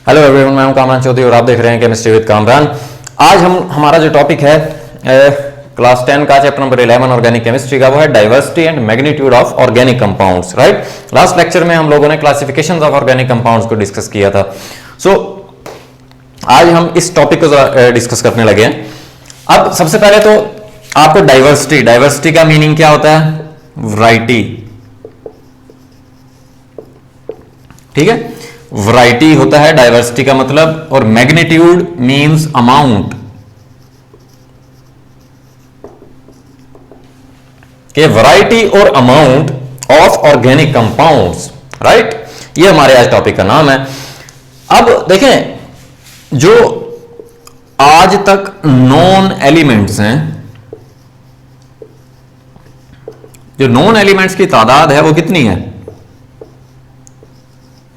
Hello everyone, मैं हूं कामरान चौधरी और आप देख रहे हैं केमिस्ट्री विद कामरान। आज हमारा जो टॉपिक है क्लास 10 का चैप्टर नंबर 11 ऑर्गेनिक केमिस्ट्री का, वो है diversity and magnitude of organic compounds. Right, last lecture में हम लोगों ने क्लासिफिकेशंस ऑफ ऑर्गेनिक कंपाउंड्स को डिस्कस किया था। आज हम इस टॉपिक को डिस्कस करने लगे हैं। अब सबसे पहले तो आपको डाइवर्सिटी का मीनिंग क्या होता है? वैरायटी। ठीक है, वैरायटी होता है डाइवर्सिटी का मतलब, और मैग्नीट्यूड मींस अमाउंट। के वैरायटी और amount of organic compounds. Right, ये हमारे आज टॉपिक का नाम है। अब देखें, जो आज तक नॉन एलिमेंट्स हैं, जो नॉन एलिमेंट्स की तादाद है वो कितनी है?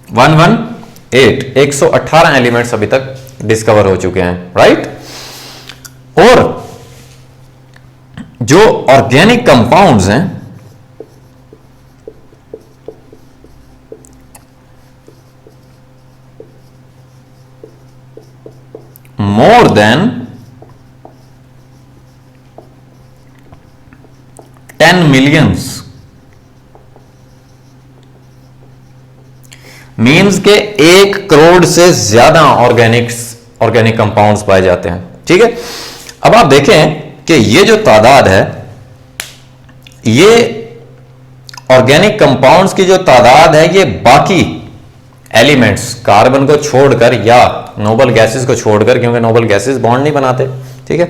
118 एलिमेंट्स अभी तक डिस्कवर हो चुके हैं। राइट, और जो ऑर्गेनिक कंपाउंड्स हैं मोर देन 10 मिलियंस मीन्स के 1 करोड़ से ज्यादा ऑर्गेनिक कंपाउंड्स पाए जाते हैं। ठीक है, अब आप देखें कि ये जो तादाद है, ये ऑर्गेनिक कंपाउंड्स की जो तादाद है, ये बाकी एलिमेंट्स कार्बन को छोड़कर या नोबल गैसेस को छोड़कर, क्योंकि नोबल गैसेस बॉन्ड नहीं बनाते। ठीक है,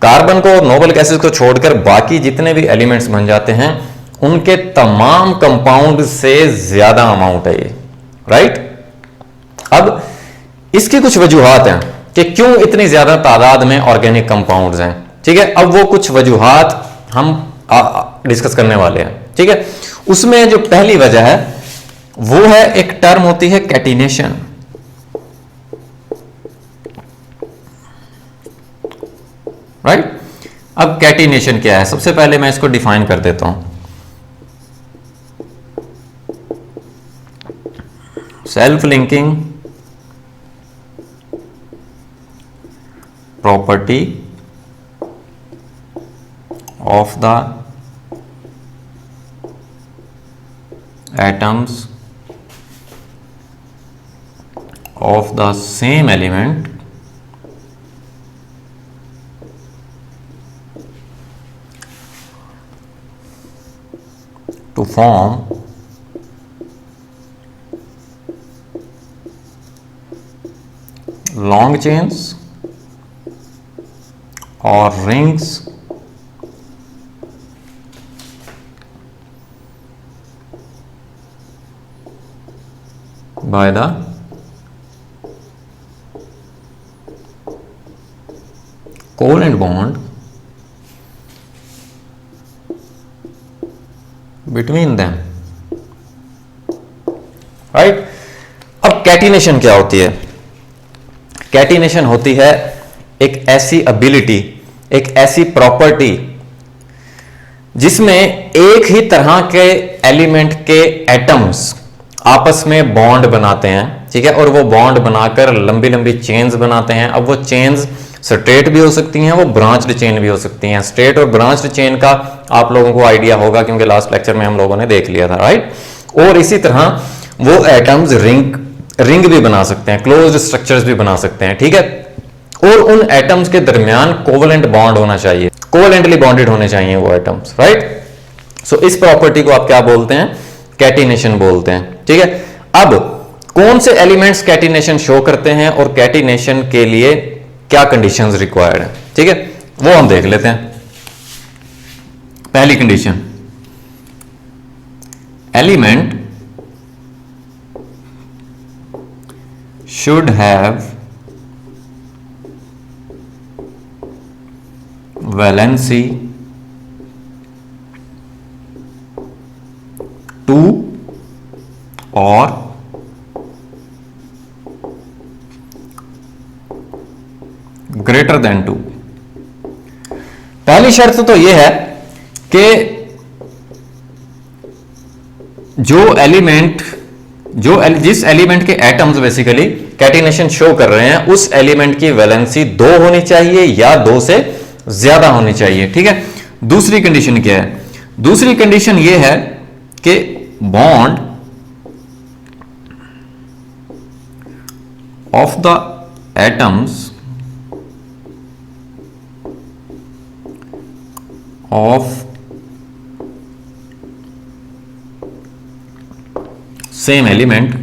कार्बन को, नोबल गैसेस को छोड़कर बाकी जितने भी एलिमेंट्स बन जाते हैं, उनके तमाम कंपाउंड से ज्यादा अमाउंट है ये। राइट, अब इसकी कुछ वजूहात हैं कि क्यों इतनी ज्यादा तादाद में ऑर्गेनिक कंपाउंड्स हैं। ठीक है, अब वो कुछ वजूहात हम डिस्कस करने वाले हैं। ठीक है, उसमें जो पहली वजह है वो है, एक टर्म होती है कैटिनेशन। राइट, अब कैटिनेशन क्या है? सबसे पहले मैं इसको डिफाइन कर देता हूं। Self linking property of the atoms of the same element to form long chains or rings by the covalent bond between them. Right, अब कैटिनेशन क्या होती है? कैटिनेशन होती है एक ऐसी एबिलिटी, एक ऐसी प्रॉपर्टी जिसमें एक ही तरह के एलिमेंट के एटम्स आपस में बॉन्ड बनाते हैं। ठीक है, और वो बॉन्ड बनाकर लंबी लंबी चेन्स बनाते हैं। अब वो चेन्स स्ट्रेट भी हो सकती हैं, वो ब्रांच्ड चेन भी हो सकती हैं। स्ट्रेट और ब्रांच्ड चेन का आप लोगों को आइडिया होगा, क्योंकि लास्ट लेक्चर में हम लोगों ने देख लिया था। राइट, और इसी तरह वो एटम्स रिंग भी बना सकते हैं, क्लोज्ड स्ट्रक्चर्स भी बना सकते हैं। ठीक है, और उन एटम्स के दरमियान कोवेलेंट बॉन्ड होना चाहिए, कोवेलेंटली बॉन्डेड होने चाहिए वो एटम्स। राइट, सो इस प्रॉपर्टी को आप क्या बोलते हैं? कैटिनेशन बोलते हैं। ठीक है, अब कौन से एलिमेंट्स कैटिनेशन शो करते हैं और कैटिनेशन के लिए क्या कंडीशंस रिक्वायर्ड है? ठीक है, वो हम देख लेते हैं। पहली condition, element should have valency 2 और ग्रेटर देन 2। पहली शर्त तो यह है कि जिस एलिमेंट के एटम्स बेसिकली कैटिनेशन शो कर रहे हैं उस एलिमेंट की वैलेंसी 2 होनी चाहिए या 2 से ज्यादा होनी चाहिए। ठीक है, दूसरी कंडीशन क्या है? दूसरी कंडीशन यह है कि bond of the atoms of same element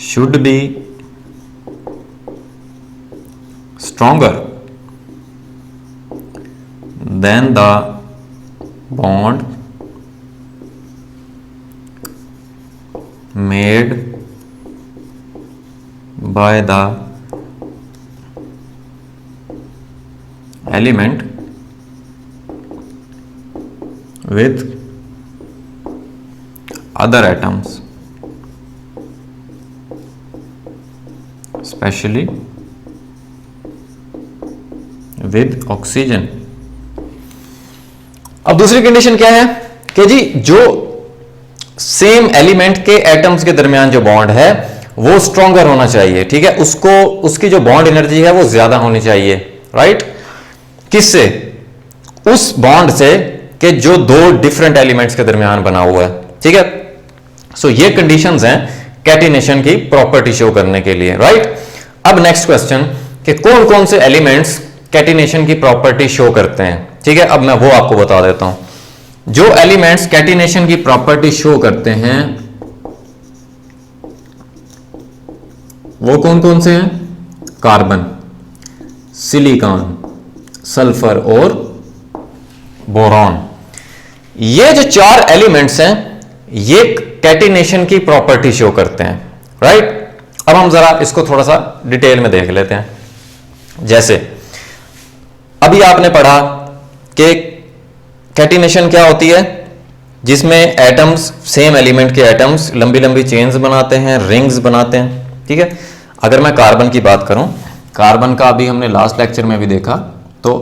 should be stronger than the bond made by the element with other atoms, especially with oxygen। अब दूसरी कंडीशन क्या है कि जी जो सेम एलिमेंट के एटम्स के दरमियान जो बॉन्ड है वो स्ट्रॉन्गर होना चाहिए। ठीक है, उसको उसकी जो बॉन्ड एनर्जी है वो ज्यादा होनी चाहिए। राइट, किससे? उस बॉन्ड से कि जो दो डिफरेंट एलिमेंट्स के दरमियान बना हुआ है। ठीक है, सो ये कंडीशंस हैं कैटिनेशन की प्रॉपर्टी शो करने के लिए। राइट, अब नेक्स्ट क्वेश्चन कि कौन कौन से एलिमेंट्स कैटिनेशन की प्रॉपर्टी शो करते हैं। ठीक है, अब मैं वो आपको बता देता हूं। जो एलिमेंट्स कैटिनेशन की प्रॉपर्टी शो करते हैं वो कौन कौन से हैं? कार्बन, सिलिकॉन, सल्फर और बोरॉन। ये जो 4 एलिमेंट्स हैं ये कैटिनेशन की प्रॉपर्टी शो करते हैं। राइट, अब हम जरा इसको थोड़ा सा डिटेल में देख लेते हैं। जैसे अभी आपने पढ़ा कि कैटिनेशन क्या होती है, जिसमें एटम्स, सेम एलिमेंट के एटम्स लंबी लंबी चेन्स बनाते हैं, रिंग्स बनाते हैं। ठीक है, अगर मैं कार्बन की बात करूं, कार्बन का अभी हमने लास्ट लेक्चर में भी देखा, तो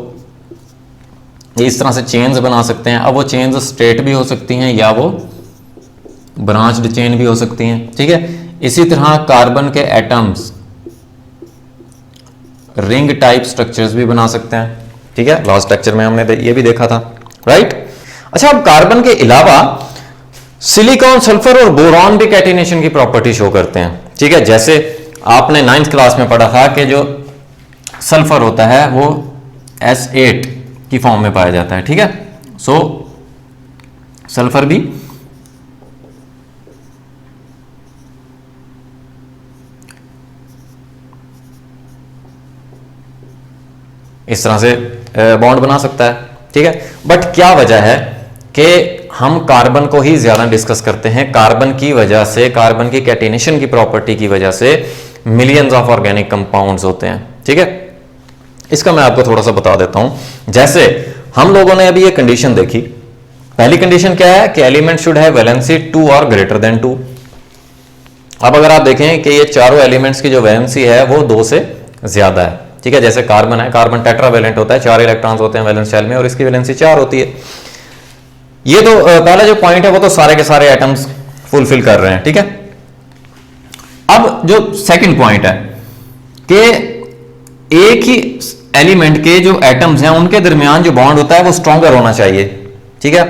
इस तरह से चेन्स बना सकते हैं। अब वो चेन्स स्ट्रेट भी हो सकती हैं या वो ब्रांच्ड चेन भी हो सकती हैं। ठीक है, इसी तरह कार्बन के एटम्स रिंग टाइप स्ट्रक्चर्स भी बना सकते हैं। ठीक है, लास्ट लेक्चर में हमने ये भी देखा था। राइट, अच्छा, अब कार्बन के अलावा सिलिकॉन, सल्फर और बोरॉन भी कैटिनेशन की प्रॉपर्टी शो करते हैं। ठीक है, जैसे आपने 9th क्लास में पढ़ा था कि जो सल्फर होता है वो S8 की फॉर्म में पाया जाता है। ठीक है, सो सल्फर भी इस तरह से बॉन्ड बना सकता है। ठीक है, बट क्या वजह है कि हम कार्बन को ही ज्यादा डिस्कस करते हैं? कार्बन की वजह से, कार्बन की कैटिनेशन की प्रॉपर्टी की वजह से मिलियंस ऑफ ऑर्गेनिक कंपाउंड्स होते हैं। ठीक है, इसका मैं आपको थोड़ा सा बता देता हूं। जैसे हम लोगों ने अभी ये कंडीशन देखी, पहली कंडीशन क्या है कि एलिमेंट शुड हैव वैलेंसी 2 और ग्रेटर देन 2। अब अगर आप देखें कि ये चारों एलिमेंट्स की जो वैलेंसी है वो 2 से ज्यादा है। ठीक है, जैसे कार्बन है, कार्बन टेट्रावैलेंट होता है, 4 इलेक्ट्रॉन्स होते हैं वैलेंस शेल में और इसकी वैलेंसी 4 होती है। ये तो पहला जो पॉइंट है वो तो सारे के सारे एटम्स फुलफिल कर रहे हैं। ठीक है, अब जो सेकंड पॉइंट है कि एक ही एलिमेंट के जो एटम्स हैं उनके दरमियान जो बॉन्ड होता है वो स्ट्रॉन्गर होना चाहिए। ठीक है,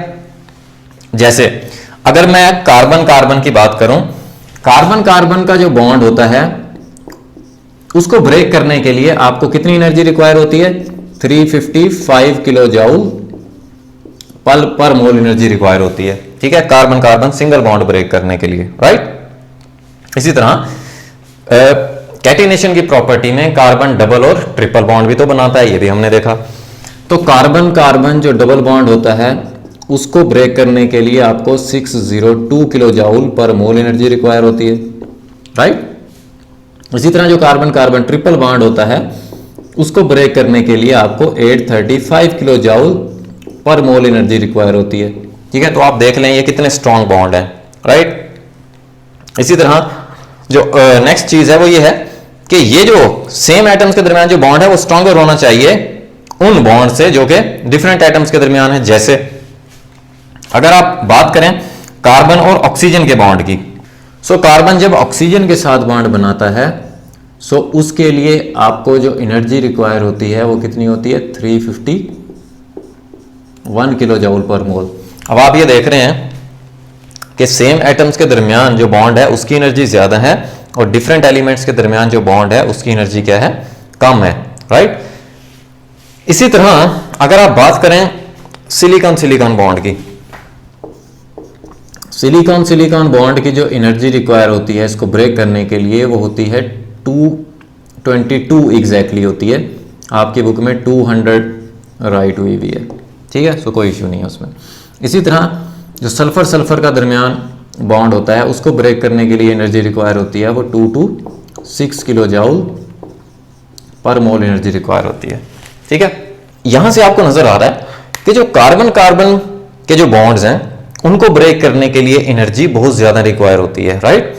जैसे अगर मैं कार्बन कार्बन की बात करूं, कार्बन कार्बन का जो बॉन्ड होता है उसको ब्रेक करने के लिए आपको कितनी एनर्जी रिक्वायर होती है? 355 किलो जाउल पर मोल एनर्जी रिक्वायर होती है। ठीक है, carbon carbon single bond break करने के लिए। राइट, इसी तरह कैटिनेशन की प्रॉपर्टी में कार्बन डबल और ट्रिपल बॉन्ड भी तो बनाता है, ये भी हमने देखा। तो कार्बन कार्बन जो डबल बॉन्ड होता है उसको ब्रेक करने के लिए आपको 602 किलो जाउल पर मोल एनर्जी रिक्वायर होती है। राइट, इसी तरह जो कार्बन कार्बन ट्रिपल बॉन्ड होता है उसको ब्रेक करने के लिए आपको 835 किलो जाउल पर मोल एनर्जी रिक्वायर होती है। ठीक है, तो आप देख लें ये कितने स्ट्रॉन्ग बॉन्ड है। राइट, इसी तरह जो नेक्स्ट चीज है वो ये है कि ये जो सेम एटम्स के दरमियान जो बॉन्ड है वो स्ट्रॉन्गर होना चाहिए उन बॉन्ड से जो कि डिफरेंट एटम्स के दरमियान है। जैसे अगर आप बात करें कार्बन और ऑक्सीजन के बॉन्ड की, सो कार्बन जब ऑक्सीजन के साथ बॉन्ड बनाता है, सो उसके लिए आपको जो एनर्जी रिक्वायर होती है वो कितनी होती है? 351 किलो जूल पर मोल। अब आप ये देख रहे हैं कि सेम एटम्स के दरमियान जो बॉन्ड है उसकी एनर्जी ज्यादा है और डिफरेंट एलिमेंट्स के दरमियान जो बॉन्ड है उसकी एनर्जी क्या है? कम है, राइट। इसी तरह अगर आप बात करें सिलिकॉन सिलिकॉन बॉन्ड की, सिलिकॉन सिलिकॉन बॉन्ड की जो एनर्जी रिक्वायर होती है इसको ब्रेक करने के लिए वो होती है 222 एग्जैक्टली होती है। आपकी बुक में 200 राइट हुई भी है, ठीक है, सो कोई इश्यू नहीं है उसमें। इसी तरह जो सल्फर सल्फर का दरमियान बॉन्ड होता है उसको ब्रेक करने के लिए एनर्जी रिक्वायर होती है वो 226 किलो जूल पर मोल एनर्जी रिक्वायर होती है, ठीक है। यहां से आपको नजर आ रहा है कि जो कार्बन कार्बन के जो बॉन्ड्स हैं उनको ब्रेक करने के लिए एनर्जी बहुत ज्यादा रिक्वायर होती है, राइट।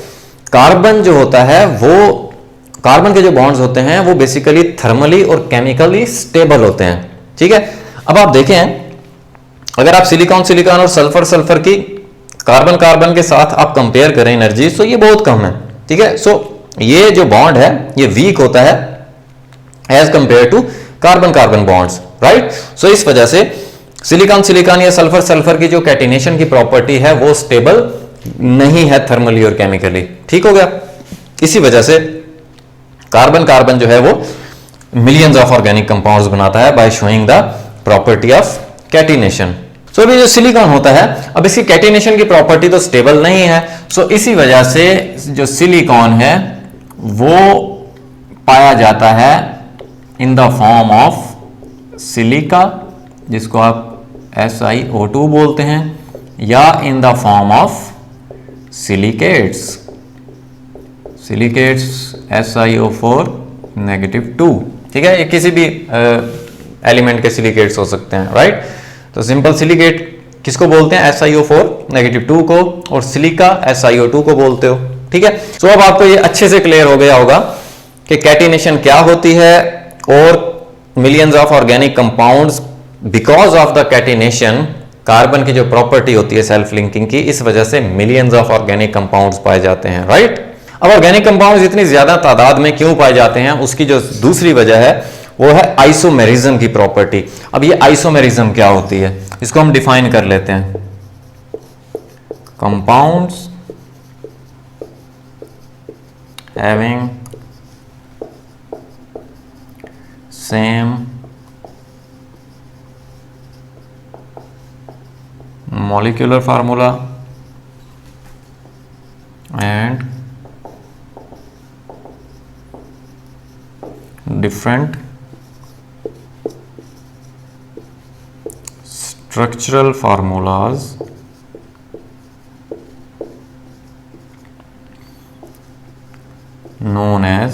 कार्बन जो होता है वो, कार्बन के जो बॉन्ड्स होते हैं वो बेसिकली थर्मली और केमिकली स्टेबल होते हैं, ठीक है। अब आप देखें अगर आप सिलिकॉन सिलिकॉन और सल्फर सल्फर की कार्बन कार्बन के साथ आप कंपेयर करें एनर्जी, तो ये बहुत कम है, ठीक है। सो ये जो बॉन्ड है ये वीक होता है as compare to carbon carbon bonds, right. So इस वजह से सिलिकॉन सिलिकॉन या सल्फर सल्फर की जो कैटिनेशन की प्रॉपर्टी है वो स्टेबल नहीं है थर्मली और केमिकली, ठीक हो गया। इसी वजह से कार्बन कार्बन जो है वो मिलियंस ऑफ ऑर्गेनिक कंपाउंड्स बनाता है by showing the property of catenation. So अभी जो सिलिकॉन होता है, अब इसकी कैटिनेशन की प्रॉपर्टी तो स्टेबल नहीं है, सो इसी वजह से जो सिलिकॉन है वो पाया जाता है in the form of silica, जिसको आप SiO2 बोलते हैं, या in the form of silicates, silicates SiO4 -2, ठीक है। ये किसी भी एलिमेंट के सिलिकेट्स हो सकते हैं, राइट। तो सिंपल सिलिकेट किसको बोलते हैं? SiO4 -2 को, और सिलिका SiO2 को बोलते हो, ठीक है। सो अब आपको ये अच्छे से क्लियर हो गया होगा कि कैटिनेशन क्या होती है और millions of organic compounds because of the catenation, carbon की जो प्रॉपर्टी होती है सेल्फ लिंकिंग की, इस वजह से मिलियंस ऑफ ऑर्गेनिक कंपाउंड्स पाए जाते हैं, राइट। अब ऑर्गेनिक कंपाउंड्स इतनी ज्यादा तादाद में क्यों पाए जाते हैं, उसकी जो दूसरी वजह है वो है आइसोमेरिज्म की प्रॉपर्टी। अब ये आइसोमेरिज्म क्या होती है इसको हम डिफाइन कर लेते हैं। Compounds having same molecular formula and different structural formulas known as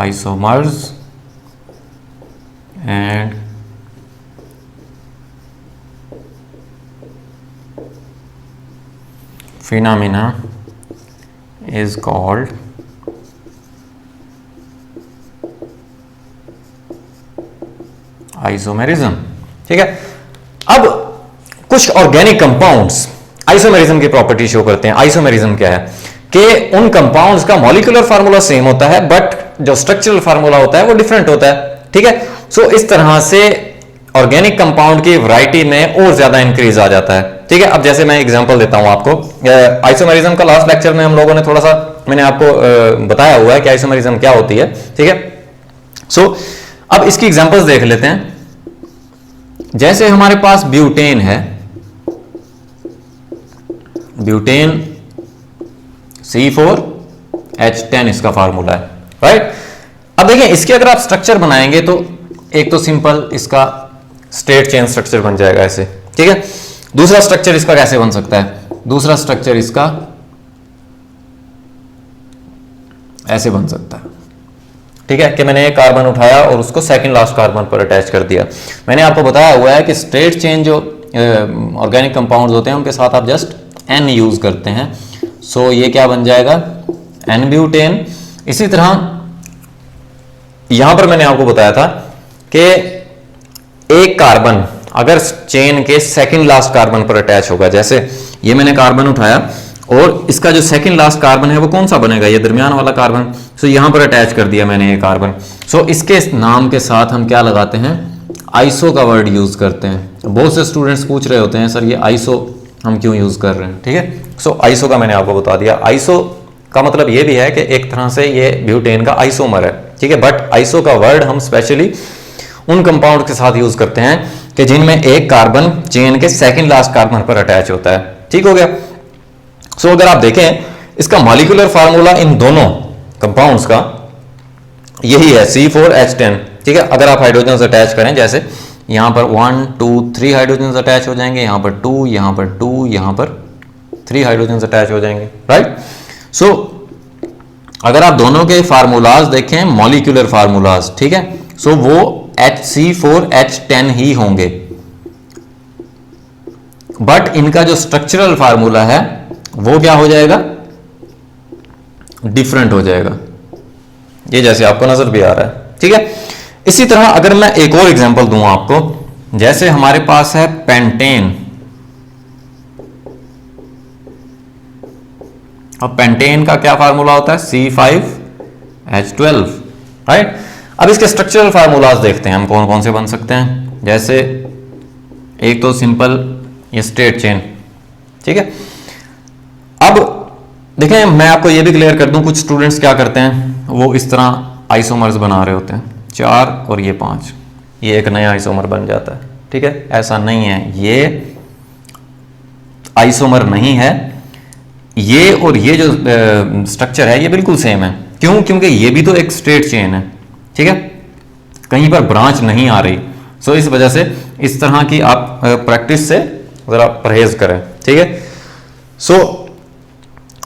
isomers and phenomena is called isomerism, ठीक है। अब कुछ ऑर्गेनिक कंपाउंड्स आइसोमेरिज्म की प्रॉपर्टी शो करते हैं। आइसोमेरिज्म क्या है कि उन कंपाउंड्स का मॉलिक्यूलर फार्मूला सेम होता है बट जो स्ट्रक्चरल फार्मूला होता है वो डिफरेंट होता है, ठीक है। सो इस तरह से ऑर्गेनिक कंपाउंड की वैरायटी में और ज्यादा इंक्रीज आ जाता है, ठीक है। अब जैसे मैं एग्जांपल देता हूं आपको, आइसोमेरिज्म का लास्ट लेक्चर में हम लोगों ने थोड़ा सा, मैंने आपको बताया हुआ है कि आइसोमेरिज्म क्या होती है, ठीक है। सो अब इसकी एग्जांपल्स देख लेते हैं। जैसे हमारे पास ब्यूटेन है, ब्यूटेन C4H10 इसका फार्मूला है, राइट। अब देखिए इसके अगर आप स्ट्रक्चर बनाएंगे तो एक तो सिंपल इसका स्ट्रेट चेन स्ट्रक्चर बन जाएगा ऐसे, ठीक है। दूसरा स्ट्रक्चर इसका कैसे बन सकता है? दूसरा स्ट्रक्चर इसका ऐसे बन सकता है, ठीक है, कि मैंने एक कार्बन उठाया और उसको सेकंड लास्ट कार्बन पर अटैच कर दिया। मैंने आपको बताया हुआ है कि स्ट्रेट चेन जो ऑर्गेनिक कंपाउंड्स होते हैं उनके साथ आप जस्ट N यूज करते हैं, सो ये क्या बन जाएगा? N butane. इसी तरह यहां पर मैंने आपको बताया था कि एक कार्बन अगर चेन के सेकंड लास्ट कार्बन पर अटैच होगा, जैसे ये मैंने कार्बन उठाया और इसका जो सेकंड लास्ट कार्बन है वो कौन सा बनेगा, ये दरमियान वाला कार्बन। सो यहां पर अटैच कर दिया मैंने ये कार्बन। सो इसके नाम के साथ हम क्या लगाते हैं, आइसो का वर्ड यूज करते हैं। बहुत से स्टूडेंट्स पूछ रहे होते हैं सर ये आइसो हम क्यों यूज कर रहे हैं, ठीक है। सो आइसो का मैंने आपको बता दिया। आइसो का मतलब ये भी है कि एक तरह से ये ब्यूटेन का आइसोमर है, ठीक है। बट आइसो का वर्ड हम स्पेशली उन कंपाउंड के साथ यूज करते हैं कि जिनमें एक कार्बन चेन के सेकंड लास्ट कार्बन पर अटैच होता है, ठीक हो गया। सो अगर आप देखें इसका मॉलिक्यूलर फार्मूला इन दोनों कंपाउंड्स का यही है C4H10, ठीक है। अगर आप हाइड्रोजन अटैच करें, जैसे यहां पर 1 2 3 हाइड्रोजन अटैच हो जाएंगे, यहां पर 2, यहां पर 2, यहां पर 3 हाइड्रोजन अटैच हो जाएंगे, राइट। सो अगर आप दोनों के फार्मूलाज देखें, मॉलिक्यूलर फार्मूलाज, ठीक है, सो वो C4H10 ही होंगे। बट इनका जो स्ट्रक्चरल फार्मूला है वो क्या हो जाएगा, डिफरेंट हो जाएगा। ये जैसे आपको नजर भी आ रहा है, ठीक है। इसी तरह अगर मैं एक और एग्जांपल दूं आपको, जैसे हमारे पास है पेंटेन। अब पेंटेन का क्या फार्मूला होता है, C5H12, राइट। अब इसके स्ट्रक्चरल फार्मूलाज देखते हैं हम कौन कौन से बन सकते हैं। जैसे एक तो सिंपल ये स्ट्रेट चेन, ठीक है। अब देखें मैं आपको ये भी क्लियर कर दूं, कुछ स्टूडेंट्स क्या करते हैं, वो इस तरह आइसोमर्स बना रहे होते हैं, 4 और ये 5, ये एक नया आइसोमर बन जाता है, ठीक है। ऐसा नहीं है, ये आइसोमर नहीं है, ये और ये जो स्ट्रक्चर है ये बिल्कुल सेम है। क्यों, क्योंकि ये भी तो एक स्ट्रेट चेन है, ठीक है, कहीं पर ब्रांच नहीं आ रही। सो इस वजह से इस तरह की आप प्रैक्टिस से जरा परहेज करें, ठीक है। सो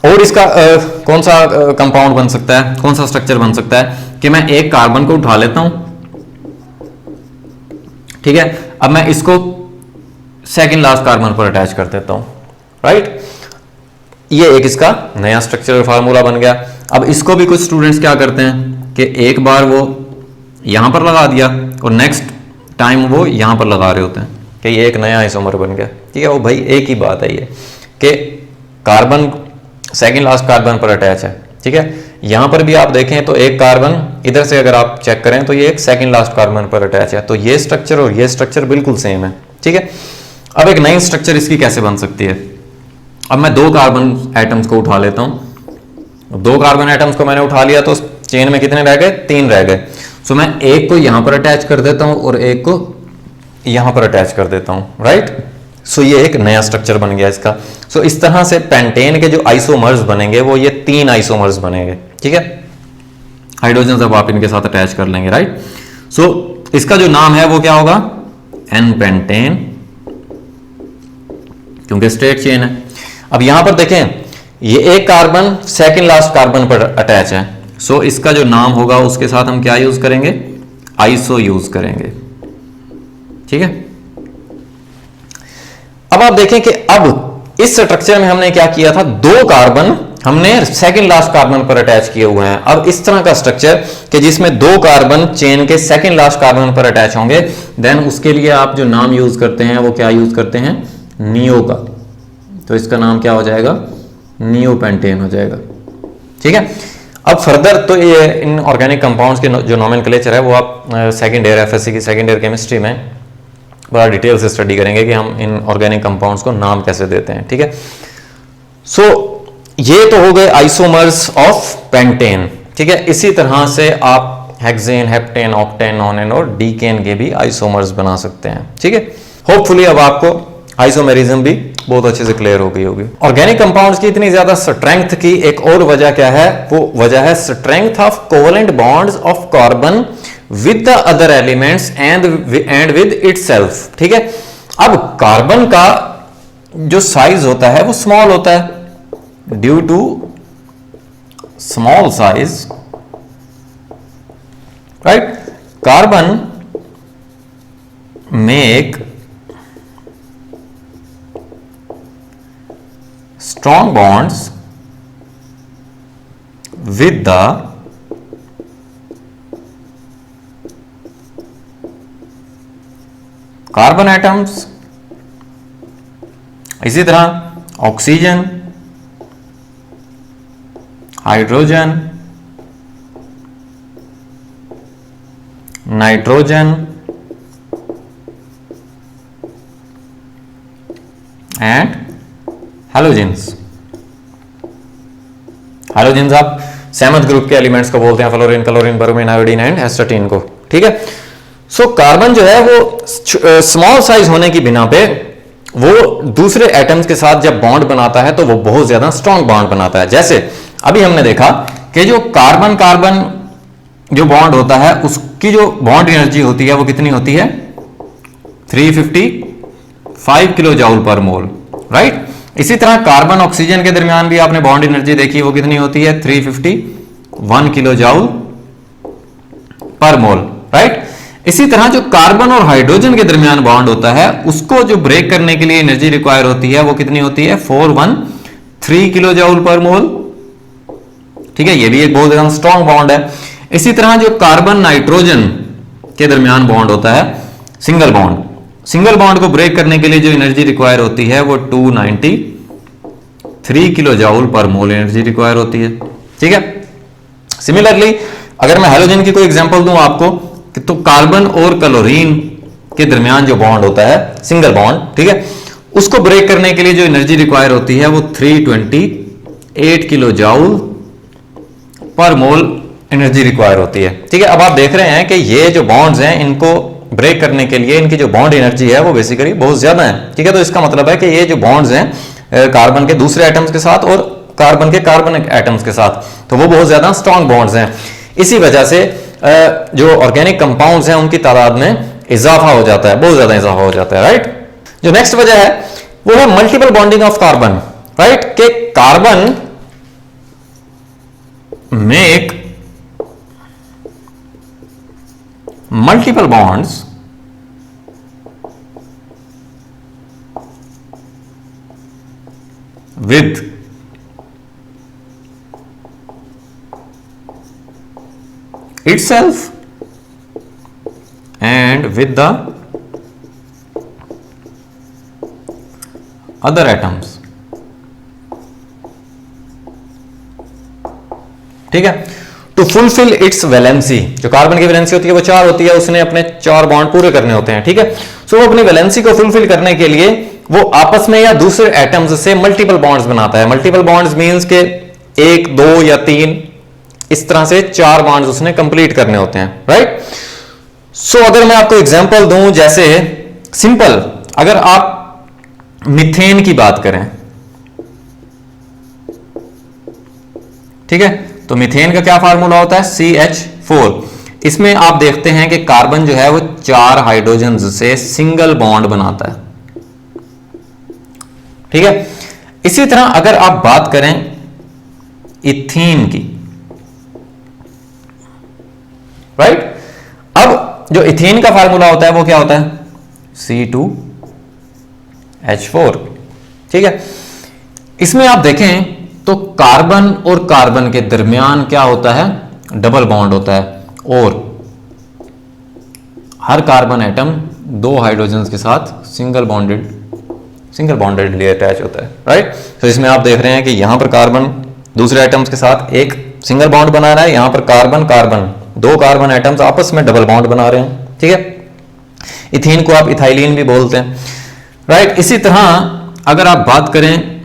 और इसका कौन सा कंपाउंड बन सकता है, कौन सा स्ट्रक्चर बन सकता है कि मैं एक कार्बन को उठा लेता हूं, ठीक है। अब मैं इसको सेकंड लास्ट कार्बन पर अटैच कर देता हूं, राइट। ये एक इसका नया स्ट्रक्चरल फार्मूला बन गया। अब इसको भी कुछ स्टूडेंट्स क्या करते हैं कि एक बार वो यहां पर लगा दिया और नेक्स्ट टाइम वो यहां पर लगा रहे होते हैं कि ये एक नया आइसोमर बन गया, ठीक है। वो भाई एक ही बात है ये कि कार्बन सेकंड लास्ट कार्बन पर अटैच है, ठीक है। यहां पर भी आप देखें तो एक कार्बन इधर से अगर आप चेक करें तो ये एक सेकंड लास्ट कार्बन पर अटैच है, तो ये स्ट्रक्चर और ये स्ट्रक्चर बिल्कुल सेम है, ठीक है। अब एक नई स्ट्रक्चर इसकी कैसे बन सकती है। अब मैं 2 कार्बन एटम्स को उठा लेता हूं, 2 कार्बन एटम्स को मैंने उठा लिया तो चेन में कितने रह गए, 3 रह गए। सो मैं एक को यहां पर अटैच कर देता हूं और एक को यहां पर अटैच कर देता हूं, राइट। सो ये एक नया स्ट्रक्चर बन गया इसका। सो इस तरह से पेंटेन के जो आइसोमर्स बनेंगे वो ये 3 आइसोमर्स बनेंगे, ठीक है। हाइड्रोजन जब आप इनके साथ अटैच कर लेंगे, राइट। सो इसका जो नाम है वो क्या होगा, एन पेंटेन, क्योंकि स्ट्रेट चेन है। अब यहां पर देखें ये एक कार्बन सेकंड लास्ट कार्बन पर अटैच है, सो इसका जो नाम होगा उसके साथ हम क्या यूज करेंगे, आइसो यूज करेंगे, ठीक है। अब आप देखें कि अब इस स्ट्रक्चर में हमने क्या किया था, 2 कार्बन हमने सेकंड लास्ट कार्बन पर अटैच किए हुए हैं। अब इस तरह का स्ट्रक्चर कि जिसमें 2 कार्बन चेन के सेकंड लास्ट कार्बन पर अटैच होंगे, देन उसके लिए आप जो नाम यूज करते हैं वो क्या यूज करते हैं, नियो का। तो इसका नाम क्या हो जाएगा, नियोपेंटेन हो जाएगा, ठीक है। अब फर्दर तो ये इन ऑर्गेनिक कंपाउंड्स के जो नोमेनक्लेचर है वो आप सेकंड ईयर एफएससी की सेकंड ईयर केमिस्ट्री में बड़ा डिटेल से स्टडी करेंगे कि हम इन ऑर्गेनिक कंपाउंड्स को नाम कैसे देते हैं, ठीक है। सो ये तो हो गए आइसोमर्स ऑफ पेंटेन, ठीक है। इसी तरह से आप हेक्सेन, हेप्टेन, ऑक्टेन, नोनेन और डीकेन के भी आइसोमर्स बना सकते हैं, ठीक है। होपफुली अब आपको आइसोमेरिज्म भी बहुत अच्छे से क्लियर हो गई होगी। ऑर्गेनिक कंपाउंड्स की इतनी ज्यादा स्ट्रेंथ की एक और वजह क्या है, वो वजह है strength of covalent bonds of carbon with the other elements and with itself, ठीक है। अब कार्बन का जो साइज होता है वो स्मॉल होता है, due to small size, right. Carbon make strong bonds with the carbon atoms, इसी तरह oxygen, hydrogen, nitrogen and halogens. Halogens आप सहमत ग्रुप के एलिमेंट्स को बोलते हैं, fluorine, chlorine, bromine, iodine and astatine को, ठीक है। सो कार्बन जो है वो स्मॉल साइज होने की बिना पे वो दूसरे एटम्स के साथ जब बॉन्ड बनाता है तो वो बहुत ज्यादा स्ट्रॉन्ग बॉन्ड बनाता है। जैसे अभी हमने देखा कि जो कार्बन कार्बन जो बॉन्ड होता है उसकी जो बॉन्ड एनर्जी होती है वो कितनी होती है, 355 किलो जूल पर मोल, राइट। इसी तरह कार्बन ऑक्सीजन के दरमियान भी आपने बॉन्ड एनर्जी देखी, वो कितनी होती है, 351 किलो जूल पर मोल, राइट। इसी तरह जो कार्बन और हाइड्रोजन के दरमियान बॉन्ड होता है उसको जो ब्रेक करने के लिए एनर्जी रिक्वायर होती है वो कितनी होती है, 413 किलो जूल पर मोल, ठीक है। ये भी एक बहुत ज्यादा स्ट्रॉन्ग बॉन्ड है। इसी तरह जो कार्बन नाइट्रोजन के दरमियान बॉन्ड होता है सिंगल बॉन्ड को ब्रेक करने के लिए जो एनर्जी रिक्वायर होती है वो 293 किलो जूल पर मोल एनर्जी रिक्वायर होती है, ठीक है। सिमिलरली अगर मैं हैलोजन की कोई एग्जांपल दूं आपको, तो कार्बन और क्लोरीन के दरमियान जो बॉन्ड होता है सिंगल बॉन्ड, ठीक है, उसको ब्रेक करने के लिए जो एनर्जी रिक्वायर होती है वो 328 किलो जूल पर मोल एनर्जी रिक्वायर होती है, ठीक है। अब आप देख रहे हैं कि ये जो बॉन्ड्स हैं इनको ब्रेक करने के लिए इनकी जो बॉन्ड एनर्जी है वो बेसिकली बहुत ज्यादा है, ठीक है। तो इसका मतलब है कि ये जो बॉन्ड्स हैं कार्बन के दूसरे एटम्स के साथ और कार्बन के कार्बन एटम्स के साथ, तो वो बहुत ज्यादा स्ट्रॉन्ग बॉन्ड्स हैं। इसी वजह से जो ऑर्गेनिक कंपाउंड्स हैं उनकी तादाद में इजाफा हो जाता है, बहुत ज्यादा इजाफा हो जाता है, राइट। जो नेक्स्ट वजह है वो है multiple bonding of carbon, right. के carbon make multiple bonds with itself and with the other atoms, ठीक है। टू फुलफिल इट्स वैलेंसी, जो कार्बन की वैलेंसी होती है वो 4 होती है, उसने अपने 4 बॉन्ड पूरे करने होते हैं, ठीक है। सो वो अपनी वैलेंसी को फुलफिल करने के लिए वो आपस में या दूसरे एटम्स से मल्टीपल बॉन्ड्स बनाता है। मल्टीपल बॉन्ड्स मींस के 1, 2 या 3 इस तरह से 4 बॉन्ड्स उसने कंप्लीट करने होते हैं, राइट। सो अगर मैं आपको एग्जांपल दूं, जैसे सिंपल अगर आप मीथेन की बात करें, ठीक है, तो मीथेन का क्या फार्मूला होता है, CH4। इसमें आप देखते हैं कि कार्बन जो है वो 4 हाइड्रोजन से सिंगल बॉन्ड बनाता है, ठीक है। इसी तरह अगर आप बात करें इथीन की, राइट, अब जो इथीन का फार्मूला होता है वो क्या होता है, C2H4, ठीक है। इसमें आप देखें तो कार्बन और कार्बन के दरमियान क्या होता है, डबल बॉन्ड होता है, और हर कार्बन एटम 2 हाइड्रोजन के साथ सिंगल बॉन्डेडली अटैच होता है, राइट। तो इसमें आप देख रहे हैं कि यहां पर कार्बन दूसरे एटम्स के साथ एक सिंगल बॉन्ड बना रहा है, यहां पर कार्बन कार्बन 2 कार्बन एटम्स आपस में डबल बॉन्ड बना रहे हैं, ठीक है। इथीन को आप इथाइलिन भी बोलते हैं, राइट। इसी तरह अगर आप बात करें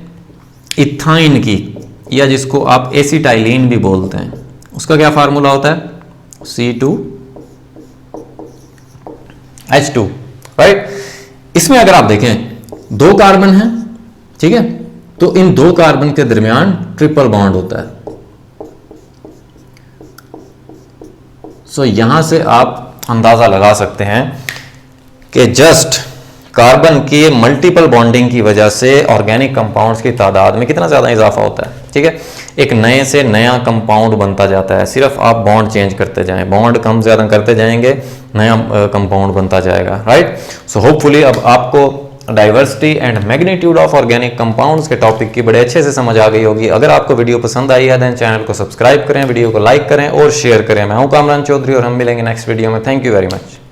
इथाइन की, या जिसको आप एसिटाइलिन भी बोलते हैं, उसका क्या फार्मूला होता है, C2H2, राइट। इसमें अगर आप देखें 2 कार्बन हैं, ठीक है, तो इन 2 कार्बन के दरमियान ट्रिपल बॉन्ड होता है। सो यहां से आप अंदाजा लगा सकते हैं कि जस्ट कार्बन के मल्टीपल बॉन्डिंग की वजह से ऑर्गेनिक कंपाउंड्स की तादाद में कितना ज्यादा इजाफा होता है, ठीक है। एक नए से नया कंपाउंड बनता जाता है, सिर्फ आप बॉन्ड चेंज करते जाएं, बॉन्ड कम ज्यादा करते जाएंगे, नया कंपाउंड बनता जाएगा, राइट। सो होपफुली अब आपको diversity and magnitude of organic compounds के टॉपिक की बड़े अच्छे से समझ आ गई होगी। अगर आपको वीडियो पसंद आई है देन चैनल को सब्सक्राइब करें, वीडियो को लाइक करें और शेयर करें। मैं हूं कामरान चौधरी और हम मिलेंगे नेक्स्ट वीडियो में। Thank you very much.